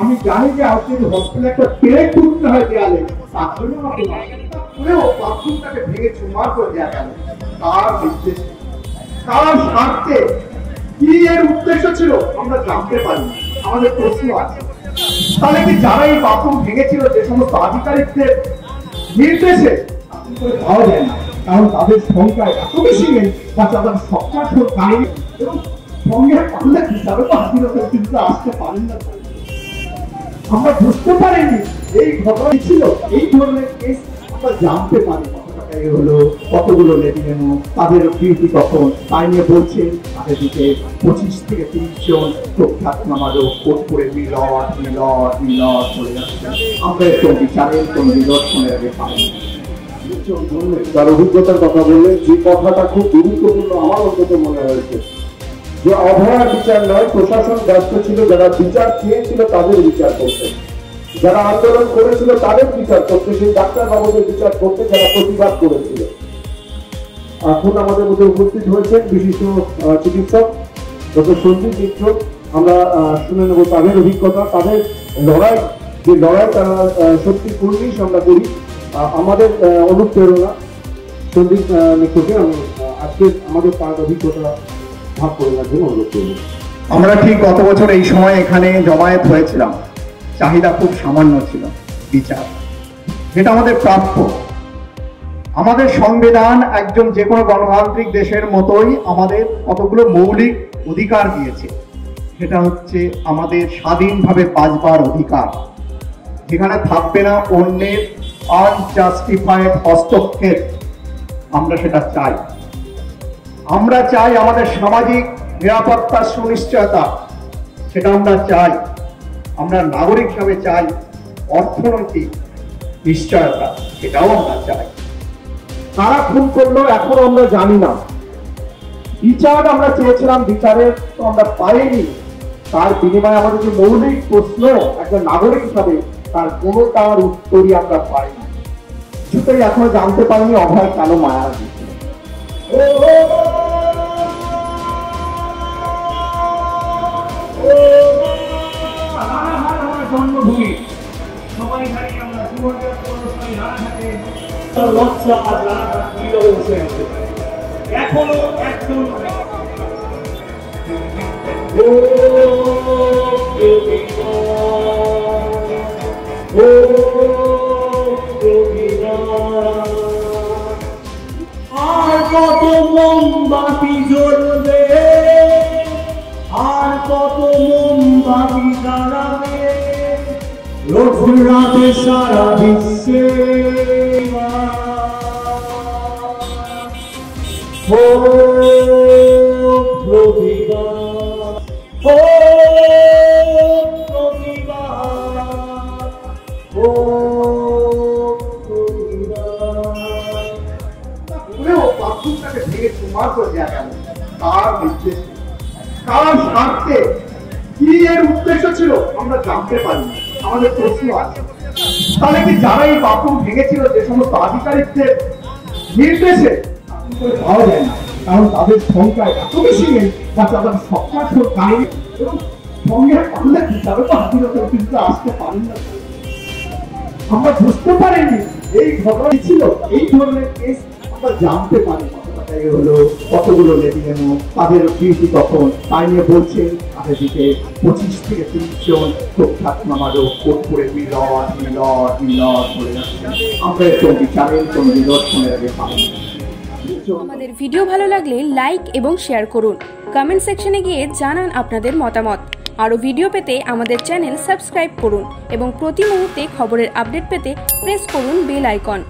আমি জানি যে আজকে হসপিটালে একটা পেরেক তুলতে হয় দেয়ালে, তার জন্য আমাকে বাথরুমটাকে ভেঙে চুরমার করে দেওয়া গেল। তার নির্দেশে, তার স্বার্থে কি এর উদ্দেশ্য ছিল আমরা জানতে পারি। আমাদের প্রশ্ন আছে, তাহলে কি যারা এই বাথরুম ভেঙেছিল যে সমস্ত আধিকারিকদের নির্দেশে পাওয়া যায় না, কারণ তাদের সংখ্যা এত বেশি নেই বা তাদের সবটার কাহিনী এবং সঙ্গে পারলে হিসাবে তো আধিকারিক কিন্তু আসতে পারেন না। আমরা বুঝতে পারিনি এই ঘটনা ছিল। এই ধরনের কেস আমরা জানতে পারি হলো কতগুলো লেডিমেনো, তাদের ডিউটি কখন, তাই নিয়ে বলছে তাদের দিকে 25 থেকে 30 জন প্রখ্যাত নামারও কোট করে মিলট মিলট মিলট চলে যাচ্ছে। আমরা একটু বিচারের কোন নিদর্শনের আগে পাইনি। তার অভিজ্ঞতার কথা বললে যে কথাটা খুব গুরুত্বপূর্ণ আমার অন্তত মনে হয়েছে, যে অভয়ার বিচার নয়, প্রশাসন ব্যস্ত ছিল যারা বিচার চেয়েছিল তাদের বিচার করতে, যারা আন্দোলন করেছিল তাদের বিচার করতে, সেই ডাক্তার বাবুদের বিচার করতে যারা প্রতিবাদ করেছিল। এখন আমাদের মধ্যে উপস্থিত হয়েছেন বিশিষ্ট চিকিৎসক ডক্টর সঞ্জীব মিত্র। আমরা শুনে নেব তাদের অভিজ্ঞতা, তাদের লড়াই, যে লড়াই তারা সত্যি কর্মী আমরা করি। আমাদের অনুপ্রেরণা সন্দীপ মিত্রকে আজকে আমাদের তার অভিজ্ঞতা ভাগ করে নেওয়ার জন্য অনুরোধ করব। আমরা ঠিক গত বছর এই সময় এখানে জমায়েত হয়েছিলাম। চাহিদা খুব সামান্য ছিল বিচার, যেটা আমাদের প্রাপ্য। আমাদের সংবিধান একজন যে কোনো গণতান্ত্রিক দেশের মতোই আমাদের কতগুলো মৌলিক অধিকার দিয়েছে। সেটা হচ্ছে আমাদের স্বাধীনভাবে বাঁচবার অধিকার, যেখানে থাকবে না অন্যের আনজাস্টিফাইড হস্তক্ষেপ। আমরা সেটা চাই। আমরা চাই আমাদের সামাজিক নিরাপত্তার সুনিশ্চয়তা, সেটা আমরা চাই। আমরা নাগরিক হিসাবে চাই অর্থনৈতিক নিশ্চয়তা, সেটাও আমরা চাই। কারা খুন করলো এখনো আমরা জানি না। বিচার আমরা চেয়েছিলাম, বিচারের তো আমরা পাইনি। তার বিনিময়ে আমাদের যে মৌলিক প্রশ্ন একটা নাগরিক হিসাবে, তার কোনোটার উত্তরই আমরা পাইনি। কিছুতেই এখনো জানতে পারিনি অভয় কেন মারা গেছে। জন্মভূমি সবাই জানি আমরা লজ্জা আর রানাঘাট নীরবে বসে আছে। এখনো একজন আর কত মোমবাতি জ্বলবে, আর কত মোমবাতি জ্বালাবে রোজ রাতে সারা বিশ্বে। ও প্রতিবাদ, ও প্রতিবাদ, ও বাথরুমটাকে ভেঙে চুরমার করে দেওয়া গেল। তার নির্দেশে, তার স্বার্থে কি এর উদ্দেশ্য ছিল আমরা জানতে পারি। আমাদের প্রশ্ন আছে, তাহলে কি যারা এই বাথরুম ভেঙেছিল যে সমস্ত আধিকারিকদের নির্দেশে পাওয়া যায় না, কারণ তাদের সংখ্যা এত বেশি নেই বা তাদের সবটার কাহিনী এবং সঙ্গে পারলে হিসাবে তো আধিকারিক কিন্তু আসতে পারেন না। আমরা বুঝতে পারিনি এই ঘটনা ছিল। এই ধরনের কেস আমরা জানতে পারি। হলো কতগুলো লেডিমেনো, তাদের ডিউটি কখন, তাই নিয়ে বলছে তাদের দিকে 25 থেকে 30 জন প্রখ্যাত নামারও কোট করে মিলট মিলট মিলট চলে যাচ্ছে। আমরা একটু বিচারের কোন নিদর্শনের আগে পাইনি। আমাদের ভিডিও ভালো লাগলে লাইক এবং শেয়ার করুন। কমেন্ট সেকশনে গিয়ে জানান আপনাদের মতামত। আরও ভিডিও পেতে আমাদের চ্যানেল সাবস্ক্রাইব করুন এবং প্রতি মুহূর্তে খবরের আপডেট পেতে প্রেস করুন বেল আইকন।